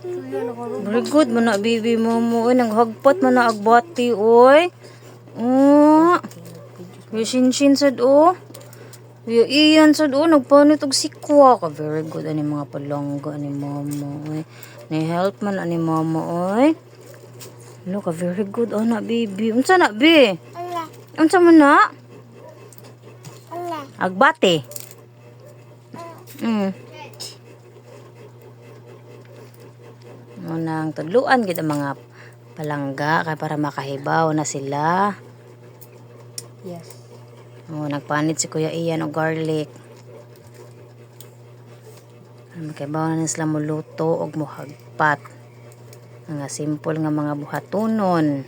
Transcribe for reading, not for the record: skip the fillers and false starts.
Very good man na bibi mo mo. Uy, naghagpat man na agbati, oy. Oh. Sin sad, oh. Iyan sad, oh. Nagpanit og sikwa ka. Very good. Ani mga palangga ni mama, oy. Ni-help man ani mama, oy. Ano ka, very good. Oh, na, bibi. Unsa na, bi? Unsa man na? Agbati. Munang tudluan gid ang mga palangga kay para makahibaw na sila. Yes. Oh, nagpanit si Kuya Ian og garlic. Makahibaw na sila muluto og mohagpat. Mga simple nga mga buhatonon.